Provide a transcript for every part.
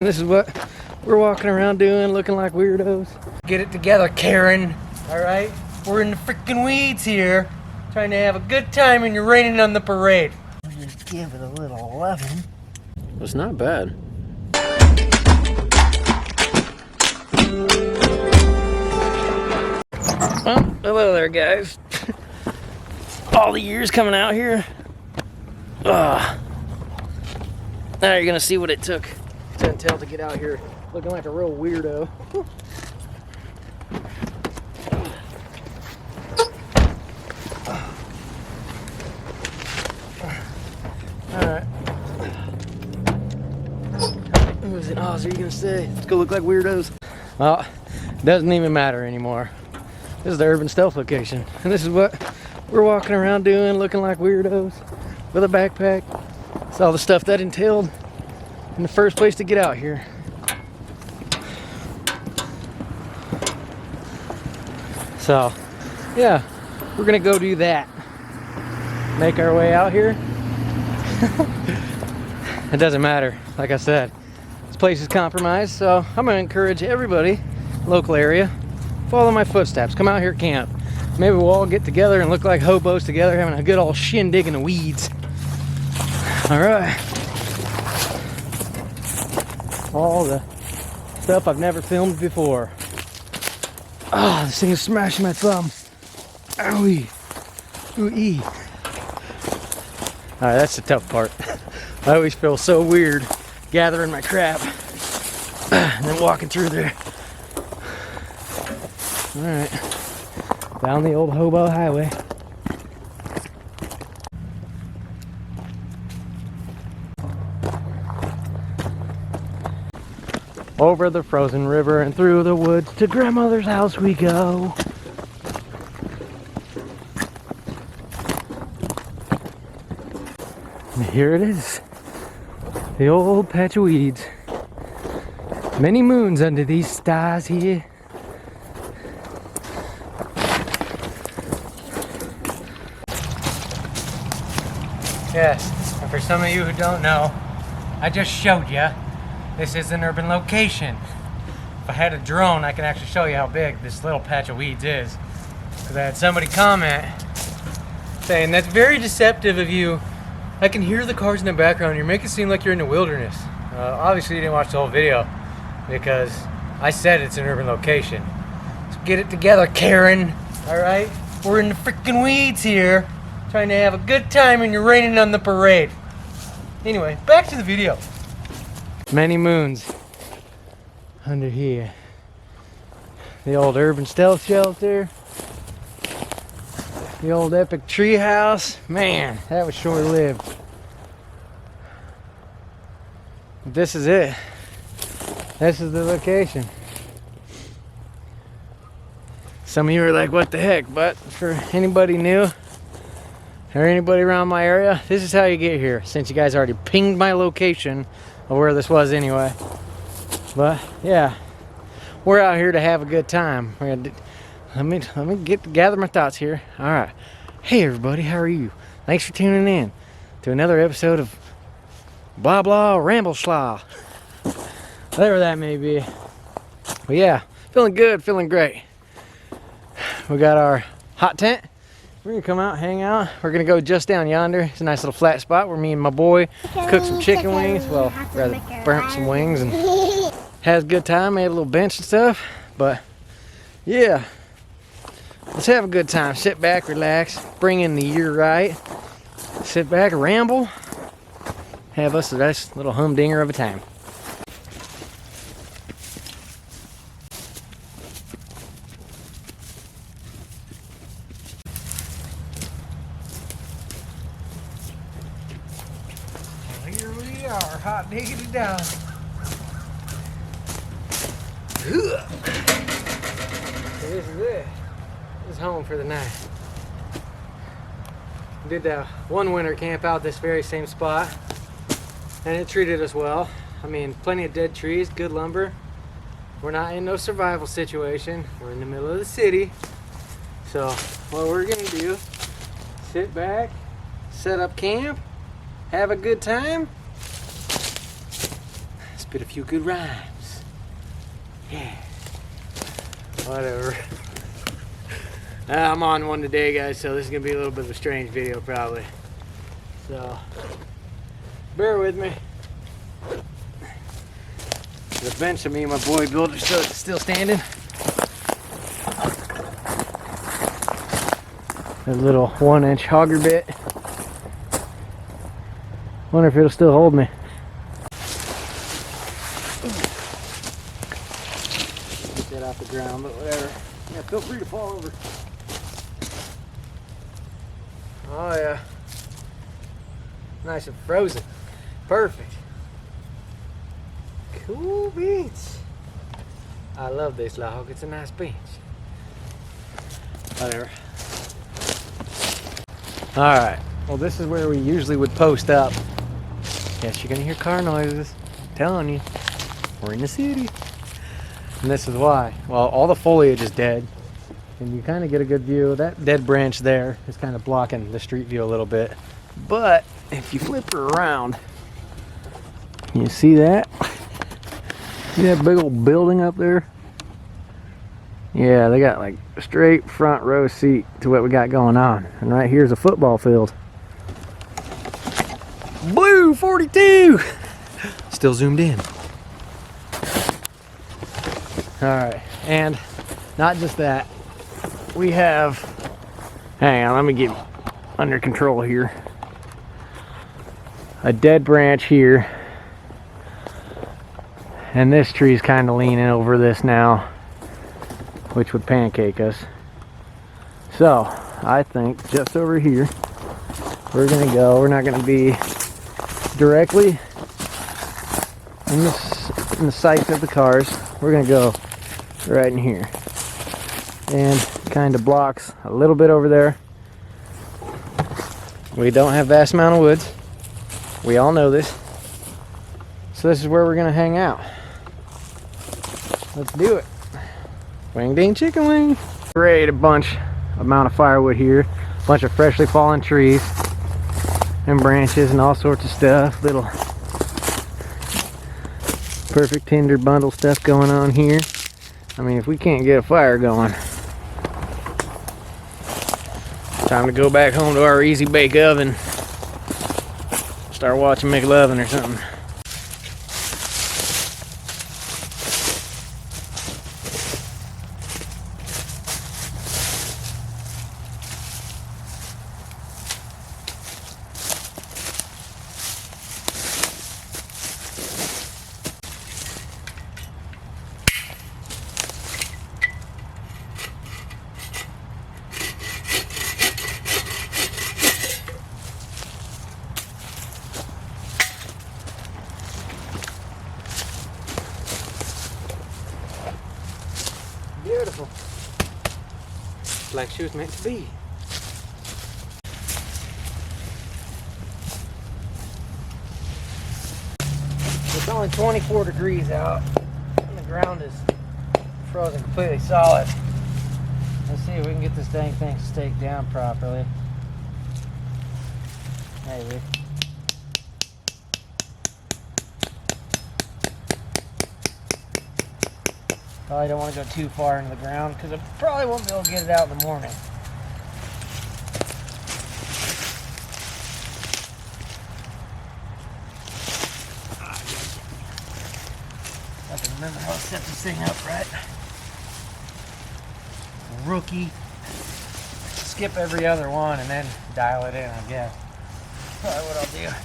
This is what we're walking around doing, looking like weirdos. Get it together, Karen. All right? We're in the freaking weeds here, trying to have a good time, and you're raining on the parade. We'll just give it a little loving. It's not bad. Well, hello there, guys. All the years coming out here. Now you're gonna see what it took to entail to get out here looking like a real weirdo. Alright. What was it? Oh, so you're gonna say, let's go look like weirdos? Well, it doesn't even matter anymore. This is the urban stealth location. And this is what we're walking around doing, looking like weirdos with a backpack. It's all the stuff that entailed in the first place to get out here. So, yeah, we're gonna go do that. Make our way out here. It doesn't matter, like I said. This place is compromised, so I'm gonna encourage everybody, local area, follow my footsteps. Come out here at camp. Maybe we'll all get together and look like hobos together, having a good old shindig in the weeds. All right. All the stuff I've never filmed before. Ah, this thing is smashing my thumb. Owie. Ooh-ee. Alright, that's the tough part. I always feel so weird gathering my crap and then walking through there. Alright. Down the old hobo highway. Over the frozen river and through the woods to grandmother's house we go. And here it is, the old patch of weeds. Many moons under these stars here. Yes, and for some of you who don't know, I just showed you. This is an urban location. If I had a drone, I could actually show you how big this little patch of weeds is. Because I had somebody comment saying, that's very deceptive of you. I can hear the cars in the background. You're making it seem like you're in the wilderness. Obviously you didn't watch the whole video because I said it's an urban location. So get it together, Karen. Alright? We're in the freaking weeds here, trying to have a good time, and you're raining on the parade. Anyway, back to the video. Many moons under here. The old urban stealth shelter. The old epic tree house. Man, that was short-lived. This is it. This is the location. Some of you are like, what the heck? But for anybody new or anybody around my area, this is how you get here, since you guys already pinged my location of where this was anyway. But yeah, we're out here to have a good time. Let me gather my thoughts here. All right. Hey everybody, how are you? Thanks for tuning in to another episode of Blah Blah Ramble Schlah. Whatever that may be. But yeah, feeling good, feeling great. We got our hot tent. We're gonna come out, hang out. We're gonna go just down yonder. It's a nice little flat spot where me and my boy cooked some chicken wings. Well, rather burnt some wings and had a good time. Made a little bench and stuff. But yeah, let's have a good time. Sit back, relax, bring in the year right. Sit back, ramble, have us a nice little humdinger of a time. Here we are, hot diggity down. This is it. This is home for the night. Did one winter camp out this very same spot, and it treated us well. I mean, plenty of dead trees, good lumber. We're not in no survival situation. We're in the middle of the city. So what we're gonna do, sit back, set up camp, have a good time, spit a few good rhymes. Yeah. Whatever. I'm on one today, guys, so this is gonna be a little bit of a strange video probably. So bear with me. The bench that me and my boy built is still standing. A little 1-inch hogger bit. Wonder if it'll still hold me. Get that off the ground, but whatever. Yeah, feel free to fall over. Oh yeah. Nice and frozen. Perfect. Cool beach. I love this log. It's a nice beach. Whatever. Alright. Well, this is where we usually would post up. Yes, you're gonna hear car noises. I'm telling you. We're in the city. And this is why. Well, all the foliage is dead. And you kind of get a good view. That dead branch there is kind of blocking the street view a little bit. But if you flip her around, you see that? See that big old building up there? Yeah, they got like a straight front row seat to what we got going on. And right here's a football field. Blue 42! Still zoomed in. Alright, and not just that. We have, hang on, let me get under control here. A dead branch here. And this tree's kind of leaning over this now, which would pancake us. So, I think just over here, we're gonna go. We're not gonna be directly in the sight of the cars. We're gonna go right in here. And kind of blocks a little bit over there. We don't have vast amount of woods. We all know this. So this is where we're gonna hang out. Let's do it. Wing ding chicken wing. Great, a bunch amount of firewood here. A bunch of freshly fallen trees and branches and all sorts of stuff. Little perfect tinder bundle stuff going on here. I mean, if we can't get a fire going, time to go back home to our easy bake oven. Start watching McLovin or something. Beautiful. Like she was meant to be. It's only 24 degrees out and the ground is frozen completely solid. Let's see if we can get this dang thing staked down properly. Maybe. Probably don't want to go too far into the ground because I probably won't be able to get it out in the morning. I have to remember how to set this thing up right. Rookie. Skip every other one and then dial it in, I guess. Probably what I'll do.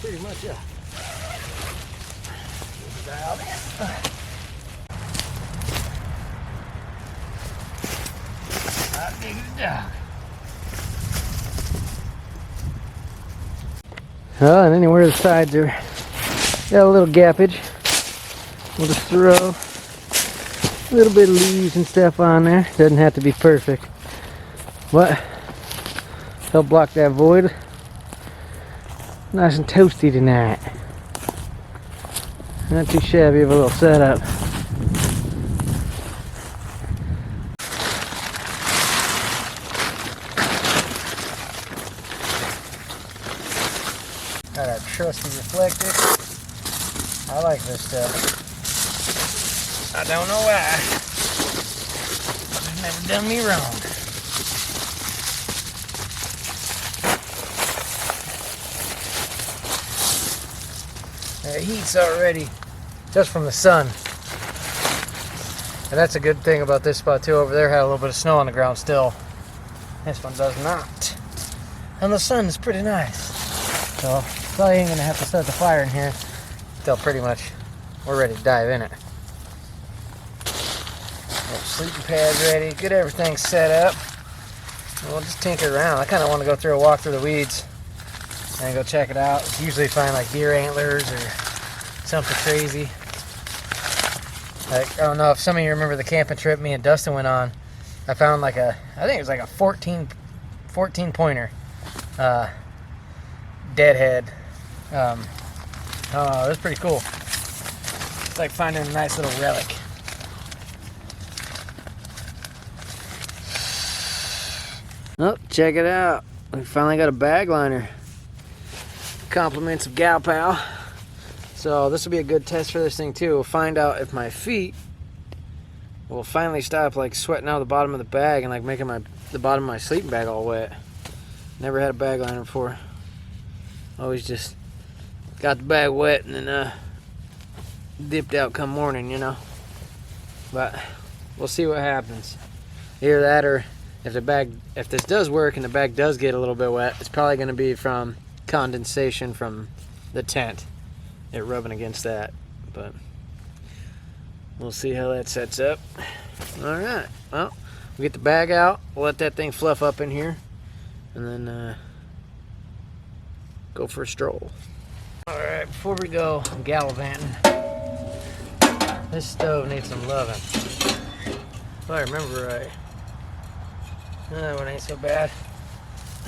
Pretty much, yeah. Dialed in. Not big as a dog. And anywhere the sides are got a little gappage, we'll just throw A little bit of leaves and stuff on there. Doesn't have to be perfect, but help block that void. Nice and toasty tonight. Not too shabby of a little setup. Got our trusty reflector. I like this stuff. I don't know why. It's never done me wrong. The heat's already just from the sun. And that's a good thing about this spot too. Over there had a little bit of snow on the ground still. This one does not. And the sun is pretty nice. So probably ain't gonna have to start the fire in here until pretty much we're ready to dive in it. Sleeping pad ready, get everything set up. And we'll just tinker around. I kind of want to go through a walk through the weeds and go check it out. Usually find like deer antlers or something crazy. Like, I don't know if some of you remember the camping trip me and Dustin went on. I found like I think it was like a 14 pointer deadhead. Oh, it was pretty cool. It's like finding a nice little relic. Oh, check it out. We finally got a bag liner. Compliments of Gal Pal. So this will be a good test for this thing too. We'll find out if my feet will finally stop like sweating out the bottom of the bag and like making the bottom of my sleeping bag all wet. Never had a bag liner before. Always just got the bag wet and then dipped out come morning, you know. But we'll see what happens. Either that or if this does work and the bag does get a little bit wet, it's probably going to be from condensation from the tent. It rubbing against that, but we'll see how that sets up. All right, well, we'll get the bag out. We'll let that thing fluff up in here, and then go for a stroll. All right, before we go gallivanting, this stove needs some loving. If I remember right. That one ain't so bad.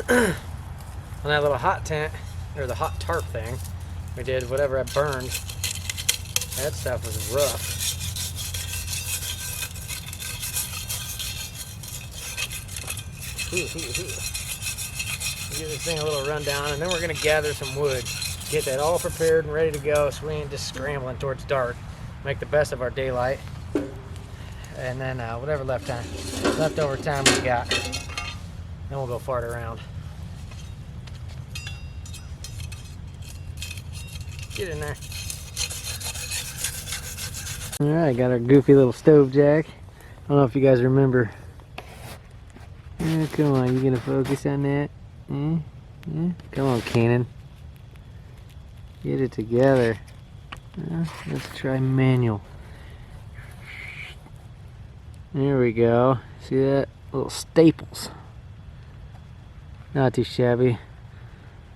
On that little hot tent, or the hot tarp thing, we did whatever I burned. That stuff was rough. Give this thing a little rundown, and then we're gonna gather some wood. Get that all prepared and ready to go so we ain't just scrambling towards dark. Make the best of our daylight. And then whatever leftover time we got, then we'll go fart around. Get in there. All right, got our goofy little stove jack. I don't know if you guys remember. Come on, you gonna focus on that? Yeah? Come on, Cannon. Get it together. Let's try manual. There we go. See that? Little staples. Not too shabby.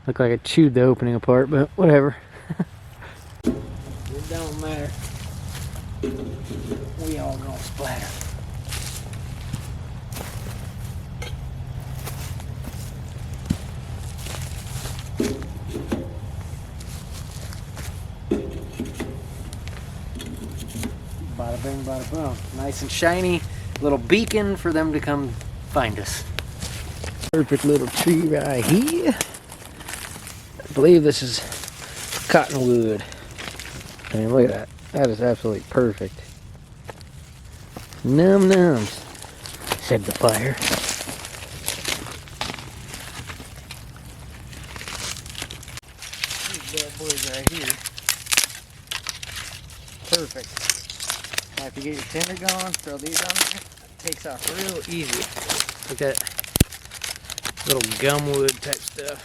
Look like I chewed the opening apart, but whatever. It don't matter. We all gonna splatter. Bada bing, bada boom. Nice and shiny. Little beacon for them to come find us. Perfect little tree right here. I believe this is cottonwood. I mean, look at that. That is absolutely perfect. Num nums, said the fire. These bad boys right here. Perfect. Now if you get your tinder going, throw these on there. It takes off real easy. Look at that little gumwood type stuff.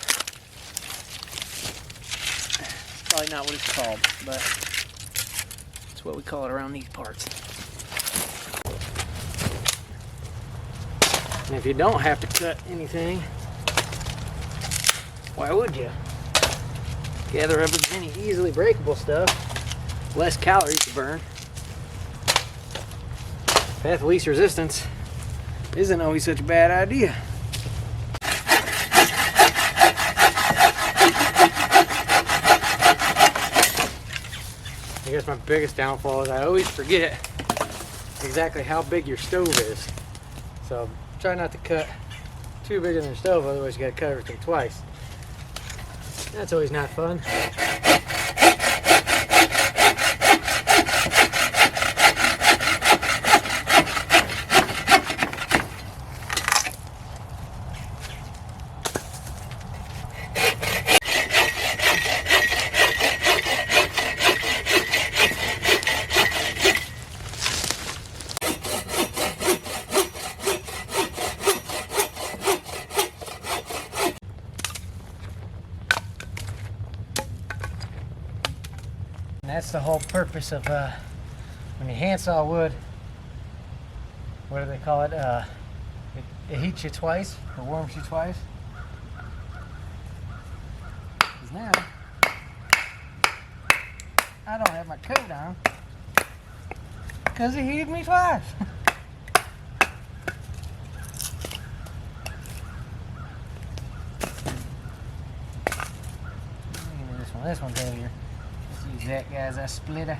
Probably not what it's called, but it's what we call it around these parts. And if you don't have to cut anything, why would you? Gather up as many easily breakable stuff, less calories to burn. Path of least resistance isn't always such a bad idea. I guess my biggest downfall is I always forget exactly how big your stove is. So try not to cut too big in the stove, otherwise you gotta cut everything twice. That's always not fun. And that's the whole purpose of when you handsaw wood, what do they call it? It heats you twice, or warms you twice. 'Cause now, I don't have my coat on, because it heated me twice. This one's heavier. Let's use that guy as a splitter.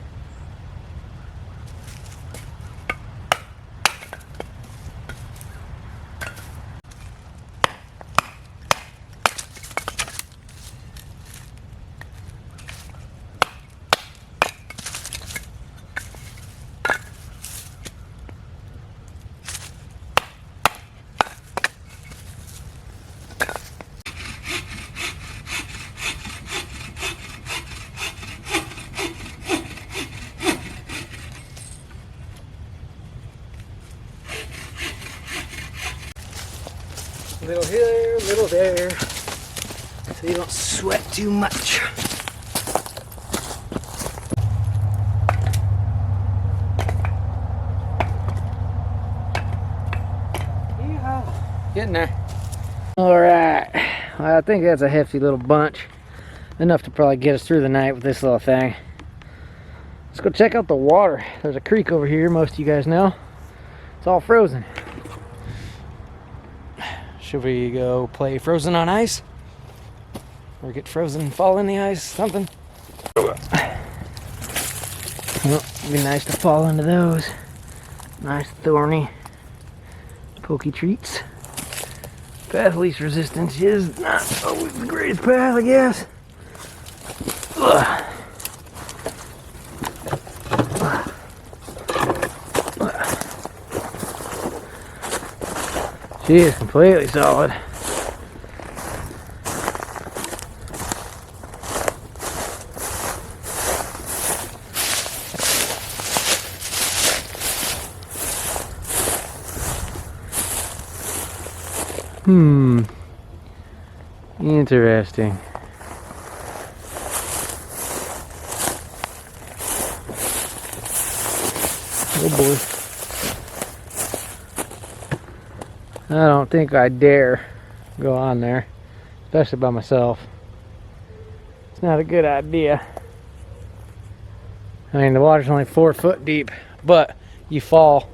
Little here, little there, so you don't sweat too much. Yeehaw. Getting there. All right, well, I think that's a hefty little bunch. Enough to probably get us through the night with this little thing. Let's go check out the water. There's a creek over here, most of you guys know. It's all frozen. Should we go play frozen on ice? Or get frozen and fall in the ice, something? Well, it'd be nice to fall into those. Nice thorny, pokey treats. Path of least resistance is not always the greatest path, I guess. Ugh. She is completely solid. Interesting. Oh boy. I don't think I dare go on there, especially by myself. It's not a good idea. I mean, the water's only 4 foot deep, but you fall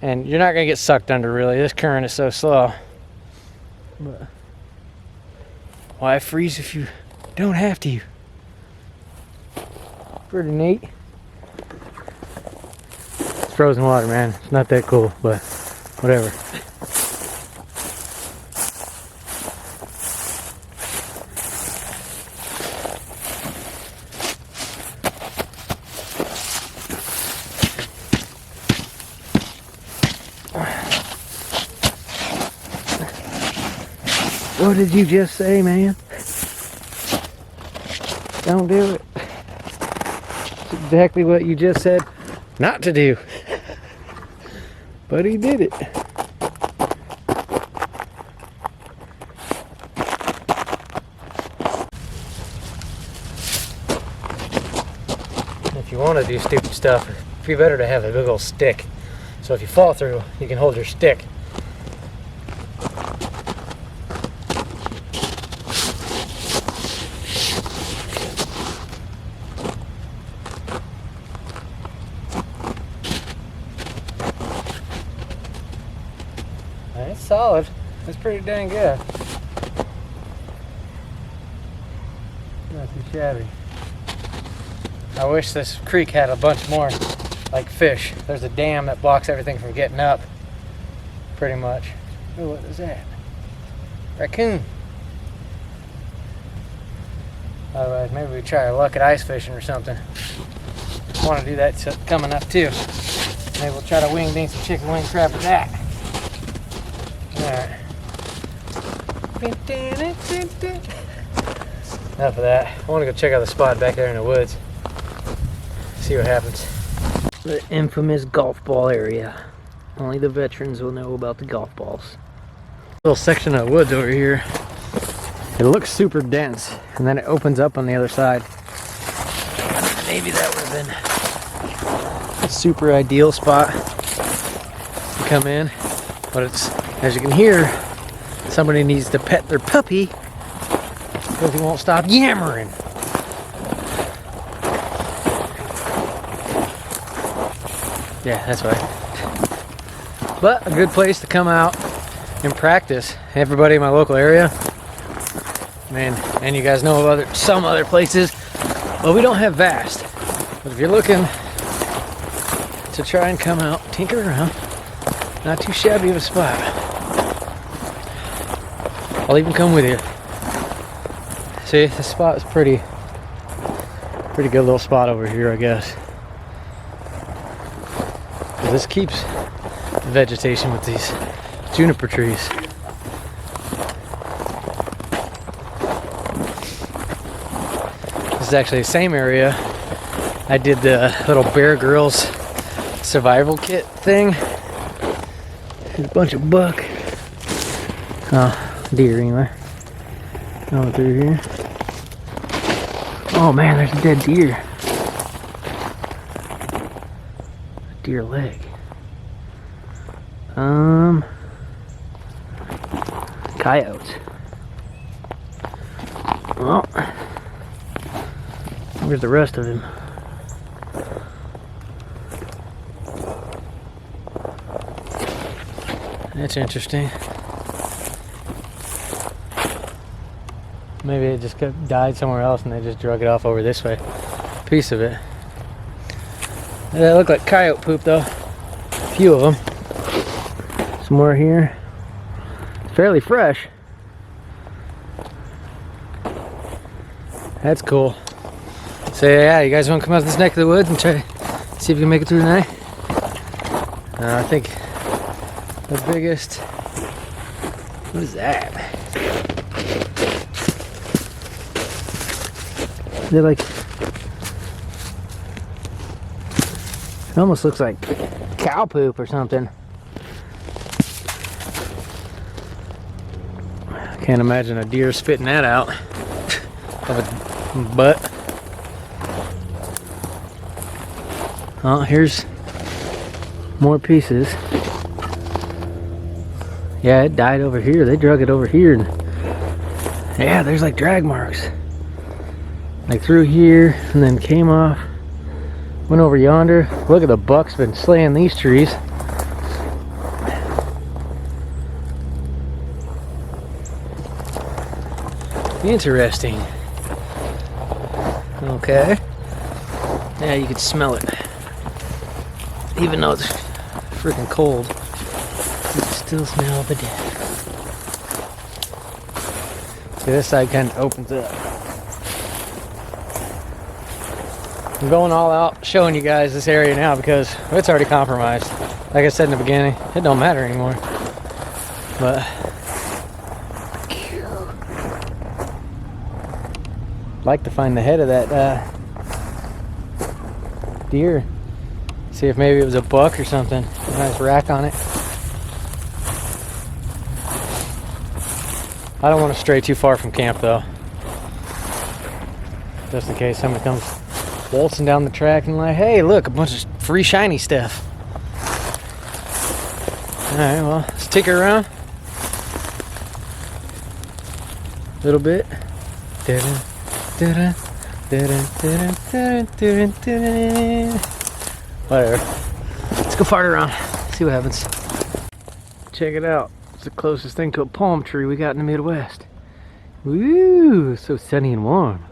and you're not gonna get sucked under, really. This current is so slow. But why freeze if you don't have to? Pretty neat. It's frozen water, man. It's not that cool, but whatever. What did you just say, man? Don't do it. It's exactly what you just said not to do. But he did it. If you want to do stupid stuff, it'd be better to have a big old stick. So if you fall through, you can hold your stick. It's solid. It's pretty dang good. Not too shabby. I wish this creek had a bunch more like fish. There's a dam that blocks everything from getting up. Pretty much. Oh, what is that? Raccoon. Otherwise, maybe we try our luck at ice fishing or something. I want to do that coming up too. Maybe we'll try to wing ding some chicken wing crab with that. Alright. Enough of that. I want to go check out the spot back there in the woods. See what happens. The infamous golf ball area. Only the veterans will know about the golf balls. Little section of woods over here. It looks super dense, and then it opens up on the other side. Maybe that would have been a super ideal spot to come in, but it's, as you can hear, somebody needs to pet their puppy because he won't stop yammering. Yeah, that's right. But a good place to come out and practice. Everybody in my local area, man, and you guys know of some other places, but we don't have vast. But if you're looking to try and come out, tinker around, not too shabby of a spot. I'll even come with you. See, this spot is pretty good little spot over here, I guess. This keeps the vegetation with these juniper trees. This is actually the same area I did the little Bear Grylls survival kit thing. There's a bunch of buck. Oh, deer anyway. Going through here. Oh man, there's a dead deer. A deer leg. Coyotes. Well, where's the rest of him? That's interesting. Maybe it just died somewhere else and they just drug it off over this way. Piece of it. They look like coyote poop though. A few of them. Some more here. Fairly fresh. That's cool. So yeah, you guys want to come out this neck of the woods and try to see if you can make it through the night? I think the biggest, what is that? They're like, it almost looks like cow poop or something. Can't imagine a deer spitting that out of a butt. Oh, here's more pieces. Yeah, it died over here. They drug it over here. And yeah, there's like drag marks. Like through here and then came off. Went over yonder. Look at the buck's been slaying these trees. Interesting. Okay. Yeah, you could smell it. Even though it's freaking cold, you can still smell the death. See, this side kind of opens up. I'm going all out showing you guys this area now because it's already compromised. Like I said in the beginning, it don't matter anymore. But I'd like to find the head of that deer. See if maybe it was a buck or something. A nice rack on it. I don't want to stray too far from camp though. Just in case somebody comes waltzing down the track and like, hey look, a bunch of free shiny stuff. Alright, well, let's take her around. A little bit. Whatever. Let's go fart around. See what happens. Check it out. It's the closest thing to a palm tree we got in the Midwest. Woo! So sunny and warm.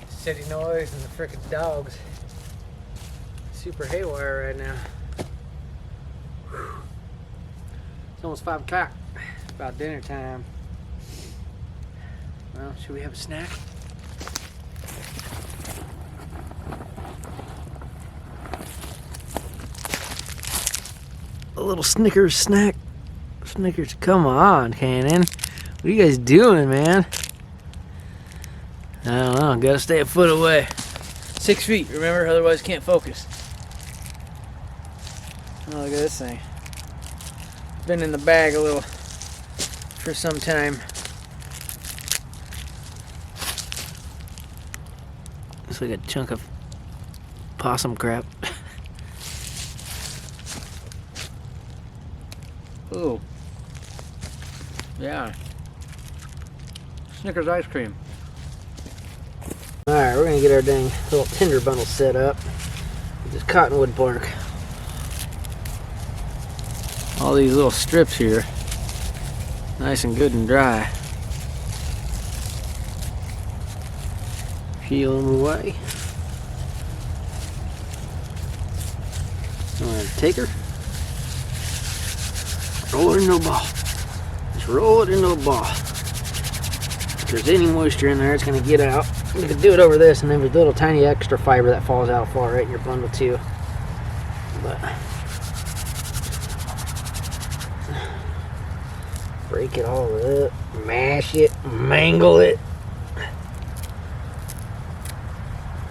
City noise and the frickin' dogs. Super haywire right now. Whew. It's almost 5 o'clock. It's about dinner time. Well, should we have a snack? A little Snickers snack. Snickers, come on, Cannon. What are you guys doing, man? I don't know, gotta stay a foot away. 6 feet, remember, otherwise can't focus. Oh, look at this thing. It's been in the bag a little for some time. It's like a chunk of possum crap. Ooh. Yeah. Snickers ice cream. Alright, we're gonna get our dang little tinder bundle set up with this cottonwood bark. All these little strips here, nice and good and dry. Peel them away. I'm gonna take her, roll it into a ball. Just roll it into a ball. If there's any moisture in there, it's gonna get out. You can do it over this, and then there's a little tiny extra fiber that falls out far right in your bundle too. But break it all up, mash it, mangle it.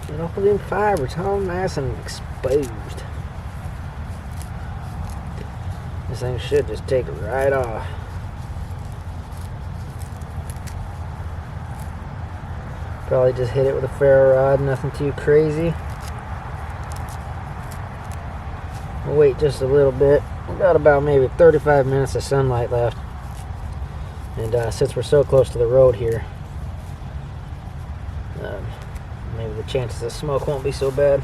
Get all them fibers all nice and exposed. This thing should just take it right off. Probably just hit it with a ferro rod, nothing too crazy. We'll wait just a little bit. We've got about maybe 35 minutes of sunlight left. And since we're so close to the road here, maybe the chances of smoke won't be so bad.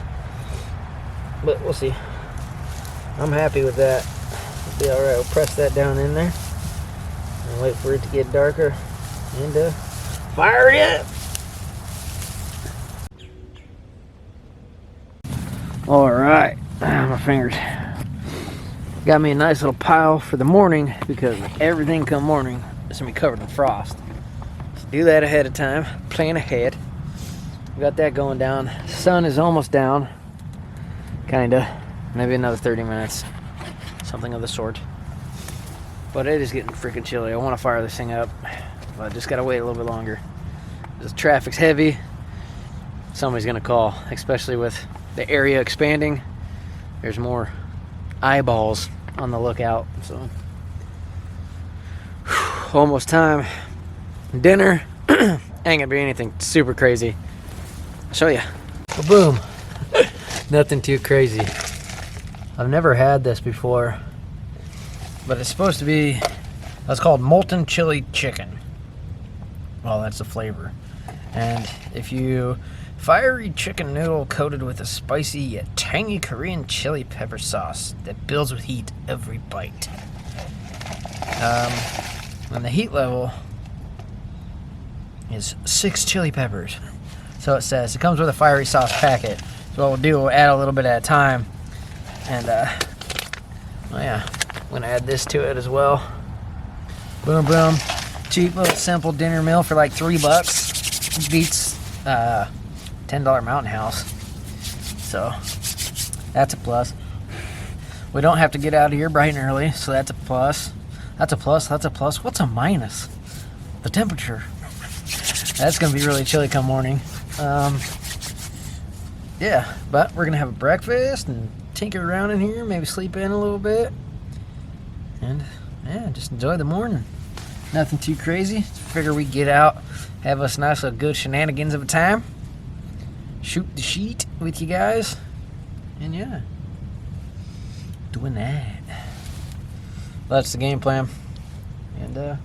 But we'll see. I'm happy with that. It'll be alright. We'll press that down in there and wait for it to get darker and fire it up. Alright, my fingers. Got me a nice little pile for the morning because everything come morning is going to be covered in frost. So do that ahead of time, plan ahead. We got that going down. Sun is almost down, kinda. Maybe another 30 minutes, something of the sort. But it is getting freaking chilly. I want to fire this thing up, but I just got to wait a little bit longer. The traffic's heavy. Somebody's going to call, especially with the area expanding. There's more eyeballs on the lookout, so whew, almost time. Dinner ain't gonna be anything super crazy. I'll show you. Boom. Nothing too crazy. I've never had this before, but it's supposed to be, it's called molten chili chicken. Well, that's the flavor. And if you fiery chicken noodle coated with a spicy yet tangy Korean chili pepper sauce that builds with heat every bite. And the heat level is 6 chili peppers. So it says it comes with a fiery sauce packet. So what we'll do, we'll add a little bit at a time. And well, yeah, I'm gonna add this to it as well. Boom, boom. Cheap little simple dinner meal for like $3. Beats $10 Mountain House. So that's a plus. We don't have to get out of here bright and early, so that's a plus. That's a plus, that's a plus. What's a minus? The temperature. That's gonna be really chilly come morning. Yeah, but we're gonna have a breakfast and tinker around in here, maybe sleep in a little bit. And yeah, just enjoy the morning. Nothing too crazy. Figure we get out, have us nice little good shenanigans of a time. Shoot the sheet with you guys. And yeah, doing that. Well, that's the game plan. And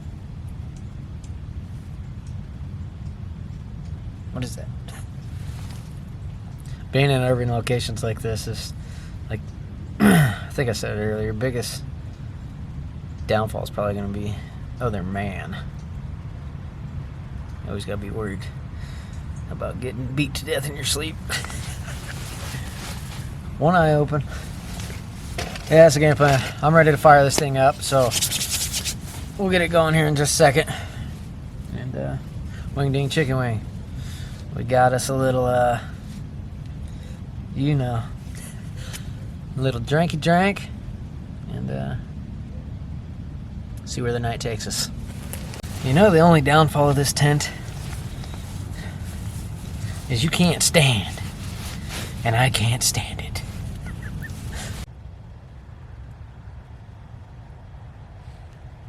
what is that? Being in urban locations like this is like, I think I said it earlier, biggest downfall is probably going to be other man. You always got to be worried about getting beat to death in your sleep. One eye open. Yeah, that's the game plan. I'm ready to fire this thing up, so we'll get it going here in just a second. And wing ding chicken wing. We got us a little you know, a little drinky drink, and see where the night takes us. You know, the only downfall of this tent is you can't stand, and I can't stand it.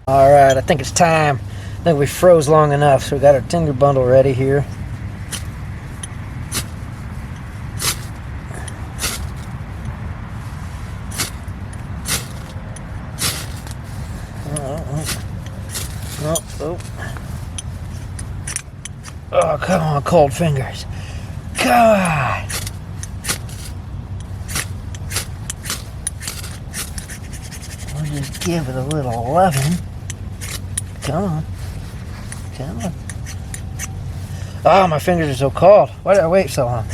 All right, I think it's time. I think we froze long enough, so we got our tinder bundle ready here. Oh, come on, cold fingers. Come on. We'll just give it a little loving. Come on. Come on. Oh, my fingers are so cold. Why did I wait so long?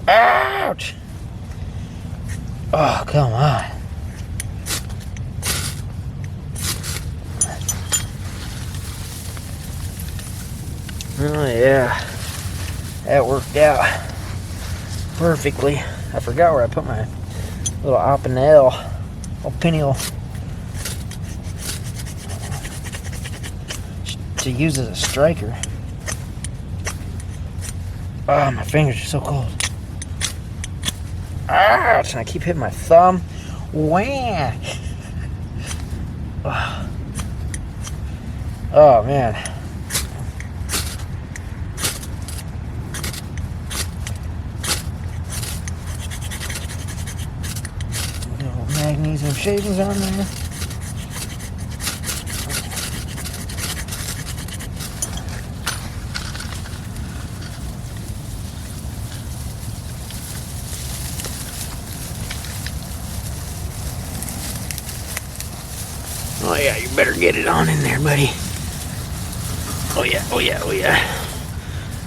Ouch! Oh, come on. Oh yeah, that worked out perfectly. I forgot where I put my little opinel, to use as a striker. Oh, my fingers are so cold. Ouch! And I keep hitting my thumb. Wham! Oh man. Magnesium shavings on there. Oh yeah, you better get it on in there, buddy. Oh yeah, oh yeah, oh yeah.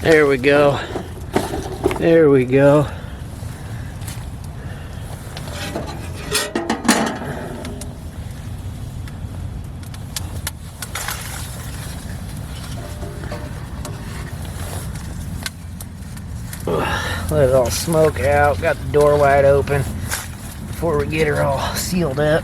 There we go. There we go. Let it all smoke out. Got the door wide open before we get her all sealed up.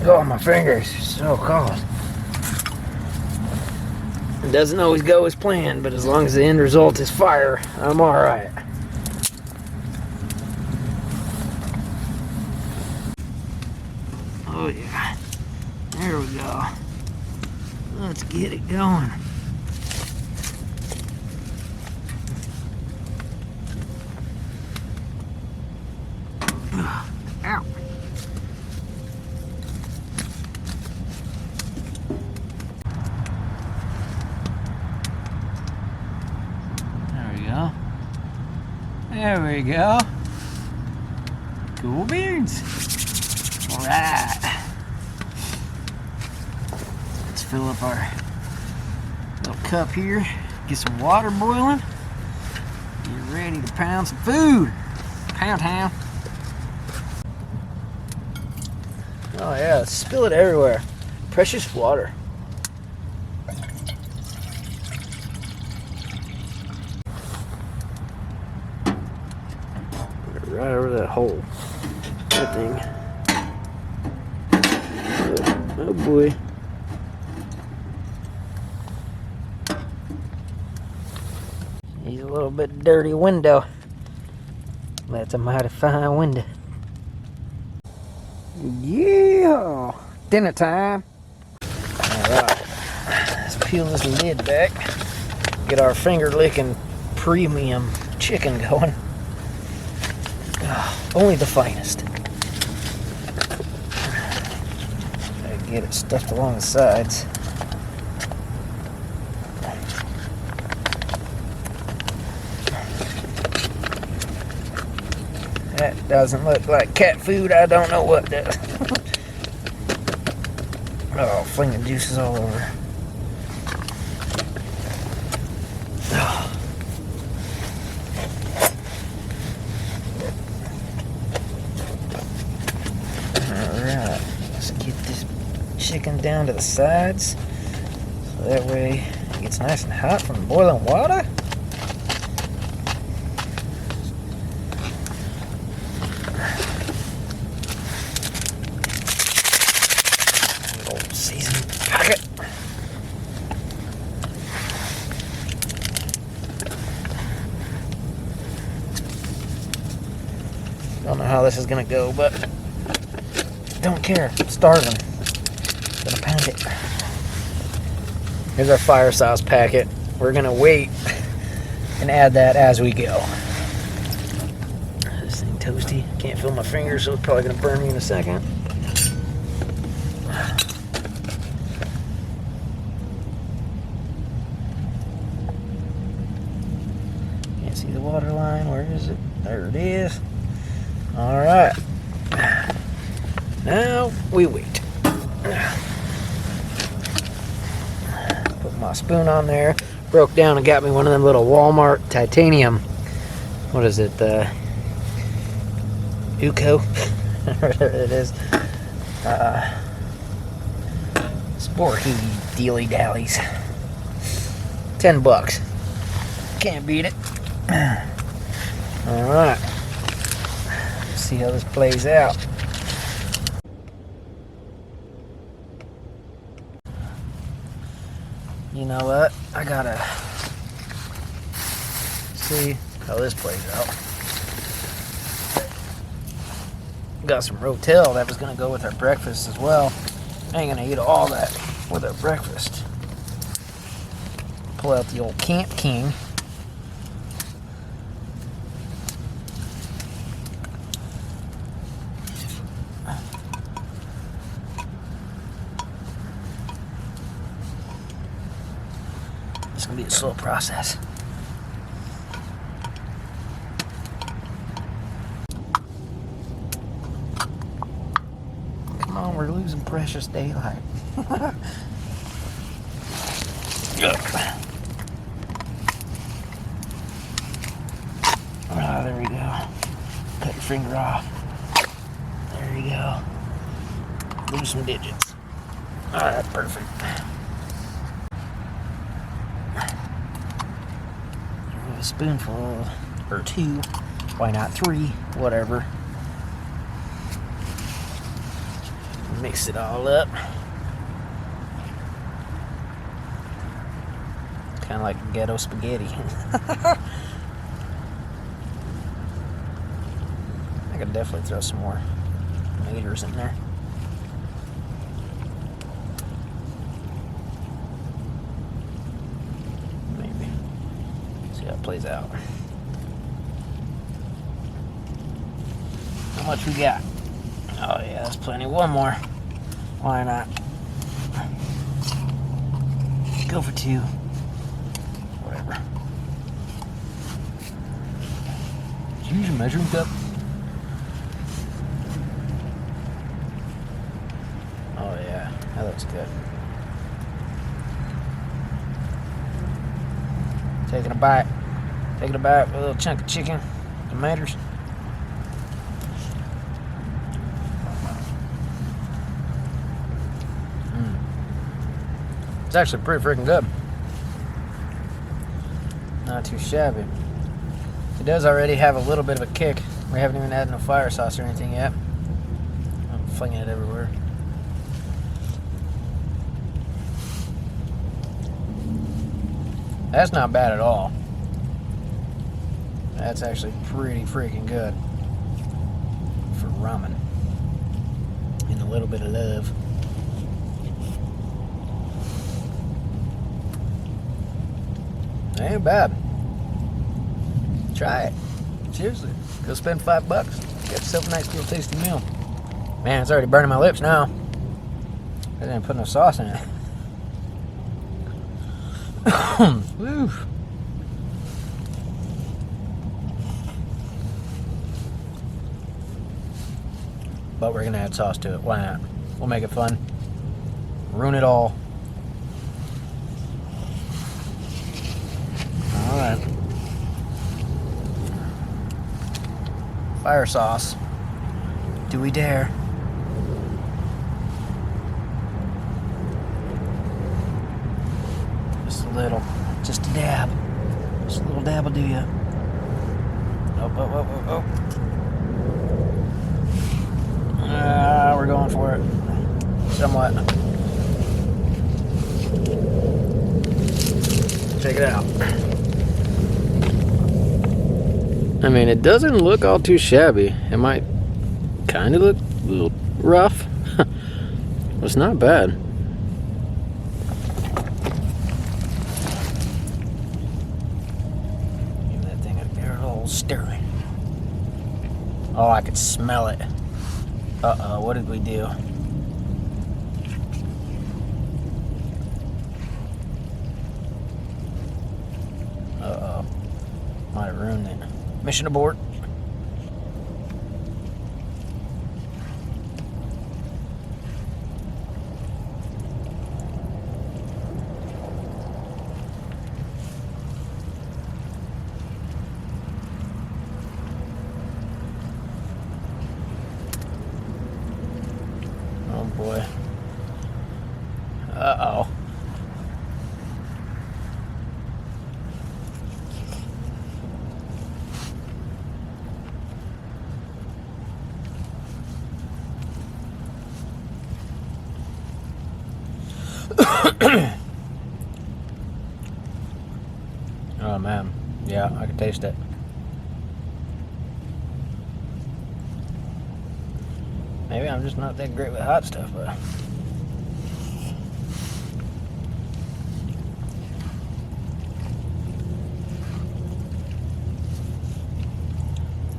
Oh, my fingers are so cold. It doesn't always go as planned, but as long as the end result is fire, I'm alright. Oh yeah. There we go. Let's get it going. Ow. There we go. Cool beans. All right. Let's fill up our little cup here. Get some water boiling. Get ready to pound some food. Pound town. Oh yeah, spill it everywhere. Precious water. Right over that hole. That thing. Oh boy. He's a little bit dirty window. That's a mighty fine window. Yeah! Dinner time. peel this lid back. Get our finger licking premium chicken going. Only the finest. Gotta get it stuffed along the sides. That doesn't look like cat food. I don't know what does. Oh, flinging juices all over. Alright, let's get this chicken down to the sides. So that way it gets nice and hot from the boiling water. Seasoning packet. Don't know how this is gonna go, but don't care. I'm starving. Gonna pound it. Here's our fire sauce packet. We're gonna wait and add that as we go. This thing toasty. Can't feel my fingers, so it's probably gonna burn me in a second. See the water line? Where is it? There it is. All right. Now we wait. Put my spoon on there. Broke down and got me one of them little Walmart titanium. What is it? Uco. Whatever it is. Sporky dealy dallies. $10. Can't beat it. Alright, let's see how this plays out. You know what? I gotta see how this plays out. Got some Rotel that was gonna go with our breakfast as well. I ain't gonna eat all that with our breakfast. Pull out the old Camp King. It's gonna be a slow process. Come on, we're losing precious daylight. Ah, there we go. Cut your finger off. There you go. Lose some digits. Ah, that's perfect. A spoonful or two, why not three, whatever. Mix it all up. Kind of like ghetto spaghetti. I could definitely throw some more tomatoes in there. Plays out. How much we got? Oh yeah, that's plenty. One more. Why not? Go for two. Whatever. Did you use a measuring cup? Oh yeah, that looks good. Taking a bite. Taking a bite with a little chunk of chicken, tomatoes. It's actually pretty freaking good. Not too shabby. It does already have a little bit of a kick. We haven't even added no fire sauce or anything yet. I'm flinging it everywhere. That's not bad at all. That's actually pretty freaking good for ramen. And a little bit of love. Ain't bad. Try it. Seriously. Go spend $5. Get yourself a nice little tasty meal. Man, it's already burning my lips now. I didn't put no sauce in it. Woo. But we're gonna add sauce to it. Why not? We'll make it fun. Ruin it all. Alright. Fire sauce. Do we dare? Just a little. Just a dab. Just a little dab will do ya. Oh, oh, oh, oh, oh. We're going for it. Somewhat. Check it out. I mean, it doesn't look all too shabby. It might kind of look a little rough. But it's not bad. Give that thing a little stir. Oh, I could smell it. Uh-oh, what did we do? Uh-oh. Might have ruined it. Mission abort. Oh boy. Uh-oh. Oh man, yeah, I can taste it. Maybe I'm just not that great with hot stuff, but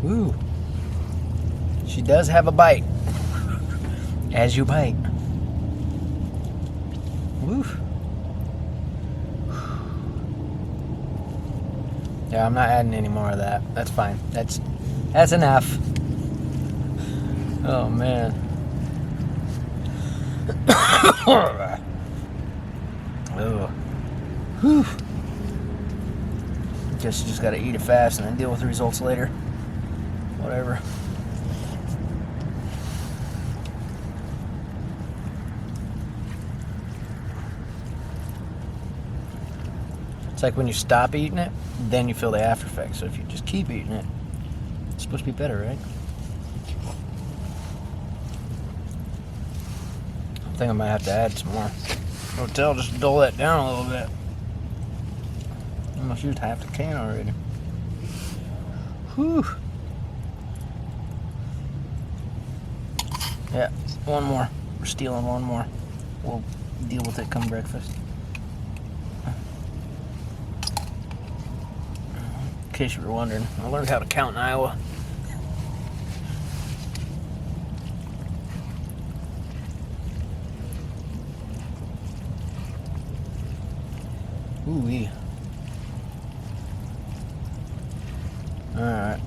ooh, she does have a bite. As you bite. Woof. Yeah, I'm not adding any more of that. That's fine. That's enough. Oh man. Oh. Whew. Guess you just gotta eat it fast and then deal with the results later. Whatever. It's like when you stop eating it, then you feel the after effects. So if you just keep eating it, it's supposed to be better, right? I think I might have to add some more. Hotel, just dull that down a little bit. I almost used half the can already. Whew. Yeah, one more. We're stealing one more. We'll deal with it come breakfast. In case you were wondering, I learned how to count in Iowa. Ooh-wee. Alright.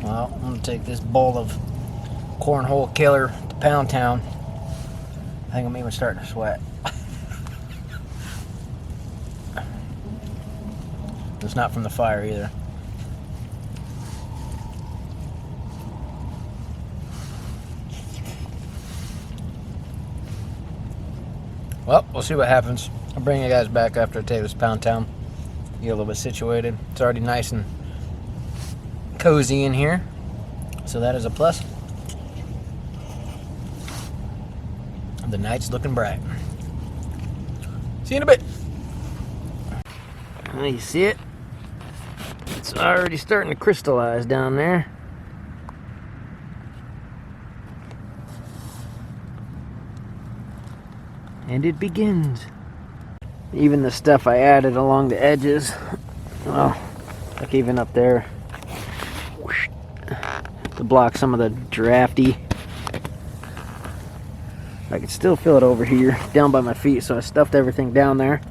Well, I'm going to take this bowl of cornhole killer to Pound Town. I think I'm even starting to sweat. It's not from the fire either. Well, we'll see what happens. I'll bring you guys back after I take this Pound Town. Get a little bit situated. It's already nice and cozy in here, so that is a plus. The night's looking bright. See you in a bit. Oh, you see it? It's already starting to crystallize down there. And it begins. Even the stuff I added along the edges, well, like even up there, to block some of the drafty. I can still feel it over here, down by my feet, so I stuffed everything down there.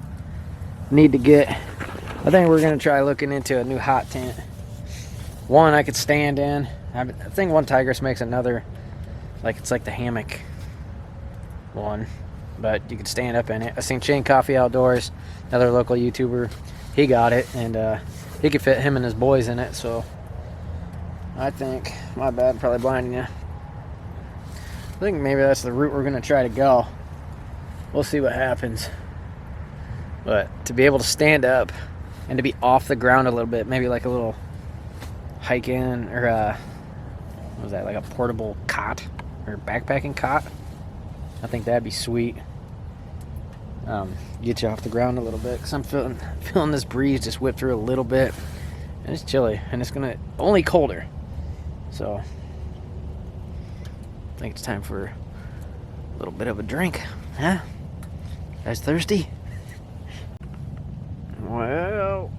Need to get, I think we're gonna try looking into a new hot tent. One I could stand in. I think one Tigris makes another, like it's like the hammock one, but you could stand up in it. I seen Shane Coffee Outdoors, another local YouTuber. He got it, and he could fit him and his boys in it. So I think, my bad, probably blinding you. I think maybe that's the route we're gonna try to go. We'll see what happens. But to be able to stand up and to be off the ground a little bit, maybe like a little hike in, or what was that, like a portable cot or backpacking cot? I think that'd be sweet. Get you off the ground a little bit, because I'm feeling this breeze just whip through a little bit, and it's chilly, and it's gonna only colder. So I think it's time for a little bit of a drink, huh? You guys thirsty? Well,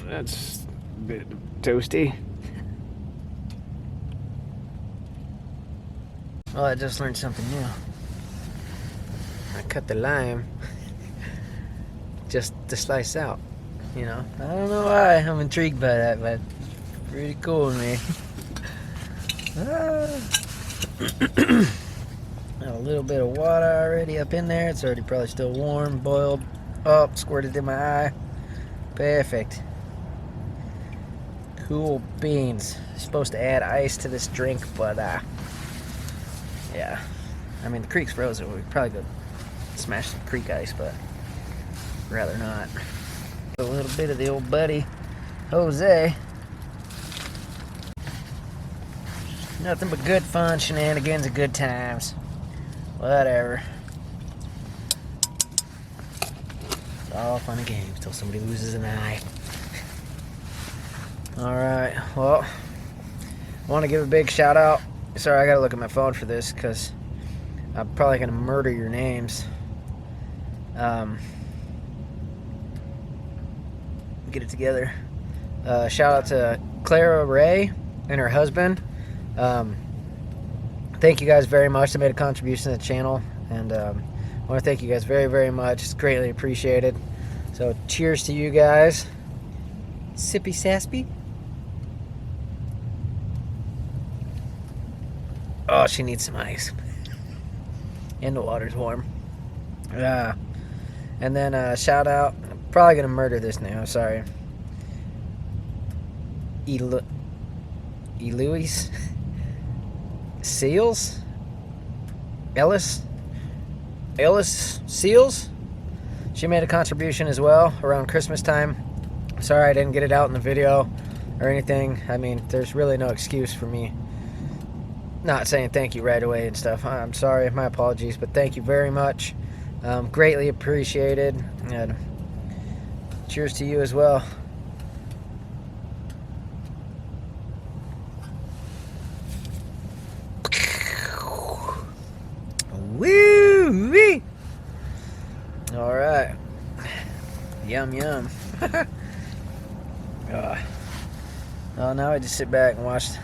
that's a bit toasty. Well, I just learned something new. I cut the lime just to slice out, you know. I don't know why I'm intrigued by that, but it's pretty cool to me. Got a little bit of water already up in there. It's already probably still warm, boiled up, squirted in my eye. Perfect. Cool beans. Supposed to add ice to this drink, but yeah. I mean, the creek's frozen. We could probably go smash some creek ice, but rather not. A little bit of the old buddy, Jose. Nothing but good fun, shenanigans, and good times. Whatever. It's all fun and games till somebody loses an eye. Alright, well, I want to give a big shout out. Sorry, I gotta look at my phone for this because I'm probably gonna murder your names. Get it together. Shout out to Clara Ray and her husband. Thank you guys very much. They made a contribution to the channel, and I want to thank you guys very, very much. It's greatly appreciated. So cheers to you guys. Sippy saspy. Oh, she needs some ice. And the water's warm. And then shout out, I'm probably gonna murder this now, sorry. Eloise Seals? Ellis Seals? She made a contribution as well around Christmas time. Sorry I didn't get it out in the video or anything. I mean, there's really no excuse for me not saying thank you right away and stuff. I'm sorry, my apologies, but thank you very much. Greatly appreciated, and cheers to you as well. Woo-wee! All right. Yum, yum. Well, now I just sit back and watch the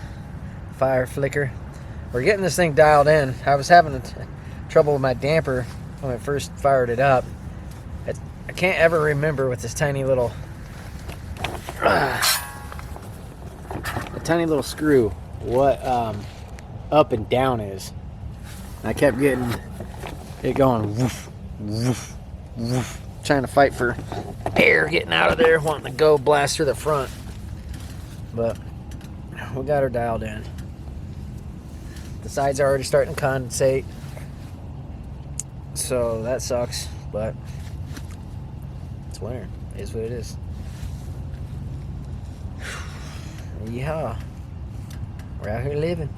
fire flicker. We're getting this thing dialed in. I was having trouble with my damper when I first fired it up. I can't ever remember with this tiny little screw what up and down is. I kept getting it going woof, woof, woof, trying to fight for air getting out of there, wanting to go blast through the front. But we got her dialed in. The sides are already starting to condensate, so that sucks, but it's winter. It is what it is. Yeah, we're out here living.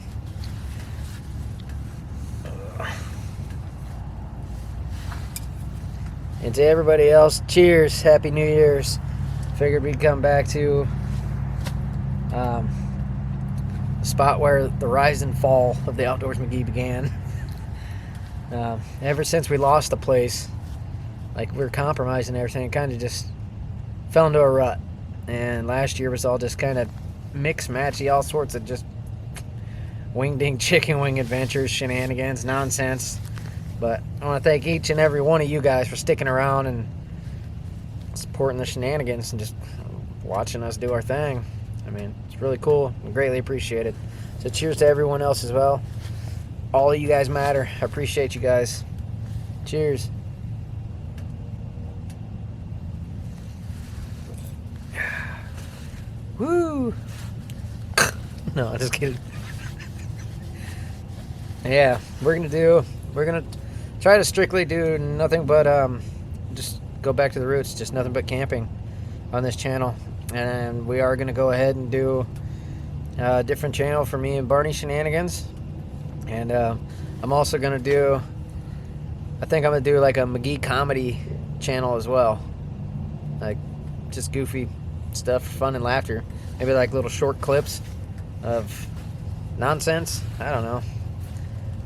And to everybody else, cheers, Happy New Year's. Figured we'd come back to the spot where the rise and fall of the Outdoorsmegee began. Ever since we lost the place, like we were compromising everything. It kind of just fell into a rut. And last year was all just kind of mix matchy, all sorts of just wing ding chicken wing adventures, shenanigans, nonsense. But I want to thank each and every one of you guys for sticking around and supporting the shenanigans and just watching us do our thing. I mean, it's really cool and greatly appreciated. So cheers to everyone else as well. All of you guys matter. I appreciate you guys. Cheers. Woo! No, just kidding. Yeah, we're gonna try to strictly do nothing but just go back to the roots, just nothing but camping on this channel. And we are gonna go ahead and do a different channel for me and Barney shenanigans. And I'm also gonna do, I think I'm gonna do like a McGee comedy channel as well, like just goofy stuff for fun and laughter. Maybe like little short clips of nonsense. I don't know.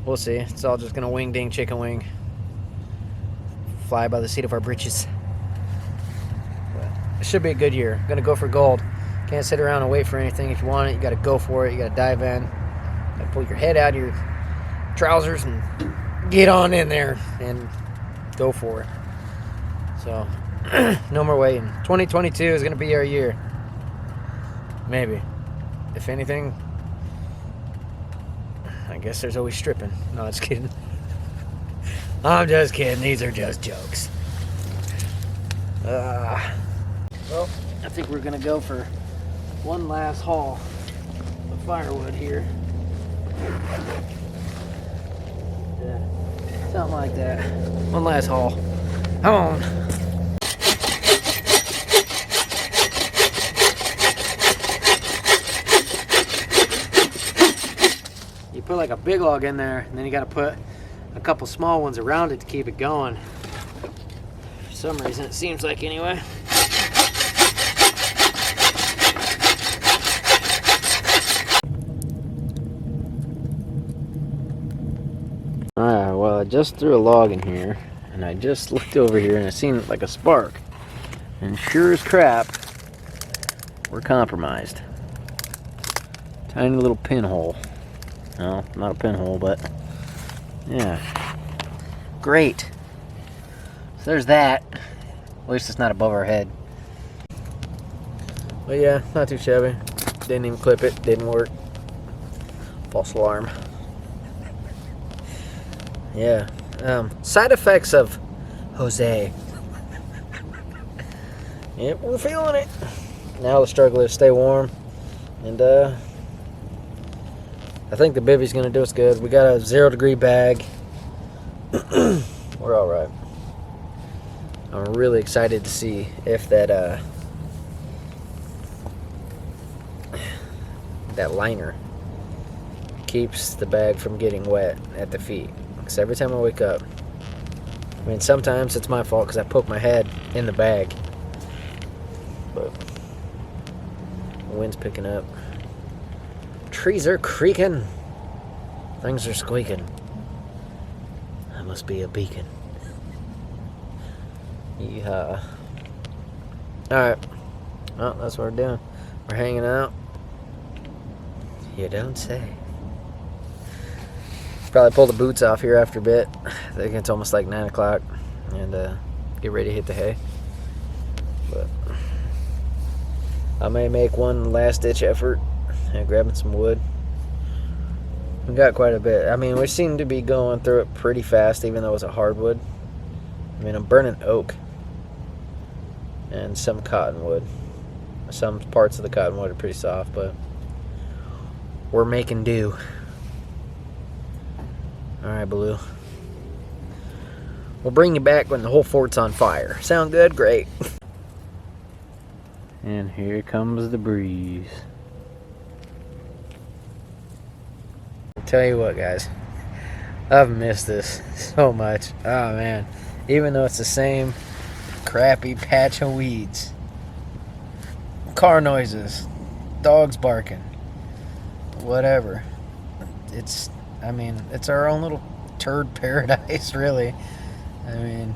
We'll see. It's all just gonna wing ding chicken wing, fly by the seat of our britches. But it should be a good year. Gonna go for gold. Can't sit around and wait for anything. If you want it, you gotta go for it. You gotta dive in. Gotta pull your head out of your trousers and get on in there and go for it. So no more waiting. 2022 is gonna be our year. Maybe. If anything, I guess there's always stripping. No, just kidding. I'm just kidding. These are just jokes. Well, I think we're gonna go for one last haul of firewood here. Yeah, something like that. One last haul. Come on. You put like a big log in there, and then you got to put a couple small ones around it to keep it going. For some reason, it seems like anyway. Alright, well, I just threw a log in here, and I just looked over here and I seen like a spark. And sure as crap, we're compromised. Tiny little pinhole. No, not a pinhole, but yeah. Great. So there's that. At least it's not above our head. But yeah, not too shabby. Didn't even clip it. Didn't work. False alarm. Yeah. Side effects of Jose. Yep, we're feeling it. Now the struggle is stay warm. And I think the bivvy's gonna do us good. We got a 0-degree bag. We're all right. I'm really excited to see if that that liner keeps the bag from getting wet at the feet. Because every time I wake up, I mean, sometimes it's my fault because I poke my head in the bag. But the wind's picking up. Trees are creaking. Things are squeaking. I must be a beacon. Yeehaw. Alright. Well, that's what we're doing. We're hanging out. You don't say. Probably pull the boots off here after a bit. I think it's almost like 9 o'clock. And get ready to hit the hay. But I may make one last ditch effort and grabbing some wood. We got quite a bit. I mean, we seem to be going through it pretty fast, even though it's a hardwood. I mean, I'm burning oak and some cottonwood. Some parts of the cottonwood are pretty soft, but we're making do. Alright, Baloo. We'll bring you back when the whole fort's on fire. Sound good? Great. And here comes the breeze. Tell you what, guys, I've missed this so much. Oh man, even though it's the same crappy patch of weeds, car noises, dogs barking, whatever, I mean, it's our own little turd paradise, really. I mean,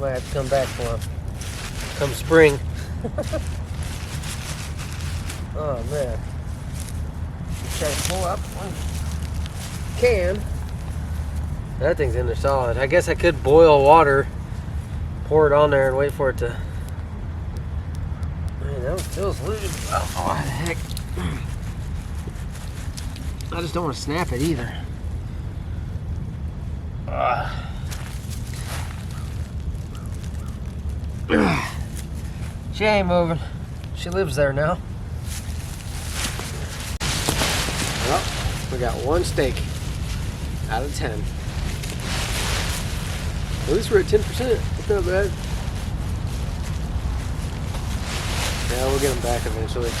Might have to come back for them. Come spring. Oh man. Try to pull up one can. That thing's in there solid. I guess I could boil water, pour it on there, and wait for it to. Man, that one feels loose. I don't know why the heck. I just don't want to snap it either. She ain't moving. She lives there now. Well, we got one steak out of 10. At least we're at 10%. It's not bad. Yeah, we'll get them back eventually.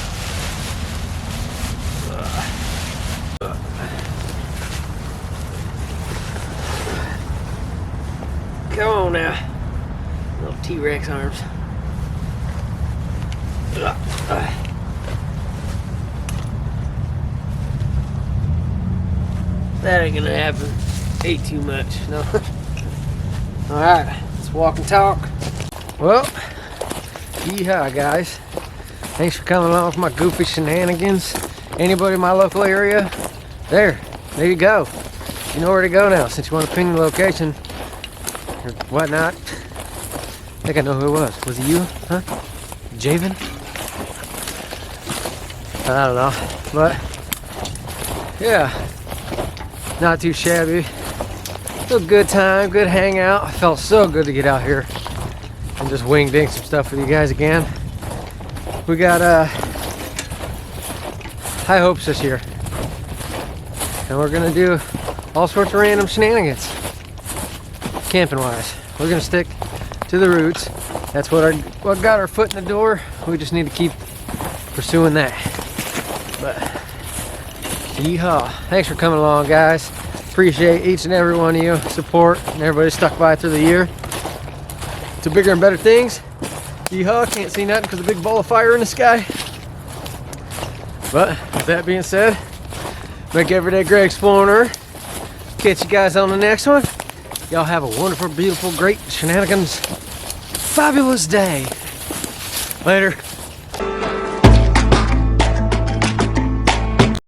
Come on now. Little T-Rex arms. That ain't gonna happen. Ate too much. No. Alright, let's walk and talk. Well, yeehaw guys. Thanks for coming along with my goofy shenanigans. Anybody in my local area? There you go. You know where to go now since you want to ping the location or whatnot. I think I know who it was. Was it you? Huh? Javen? I don't know. But yeah. Not too shabby. A good time, good hangout. It felt so good to get out here and just wing ding some stuff with you guys again. We got high hopes this year, and we're gonna do all sorts of random shenanigans, camping wise. We're gonna stick to the roots. That's what got our foot in the door. We just need to keep pursuing that. But yeehaw! Thanks for coming along, guys. Appreciate each and every one of you support and everybody stuck by through the year to bigger and better things. Yeehaw! Can't see nothing because of the big ball of fire in the sky. But with that being said, make every day great exploring Earth. Catch you guys on the next one. Y'all have a wonderful, beautiful, great shenanigans, fabulous day. Later.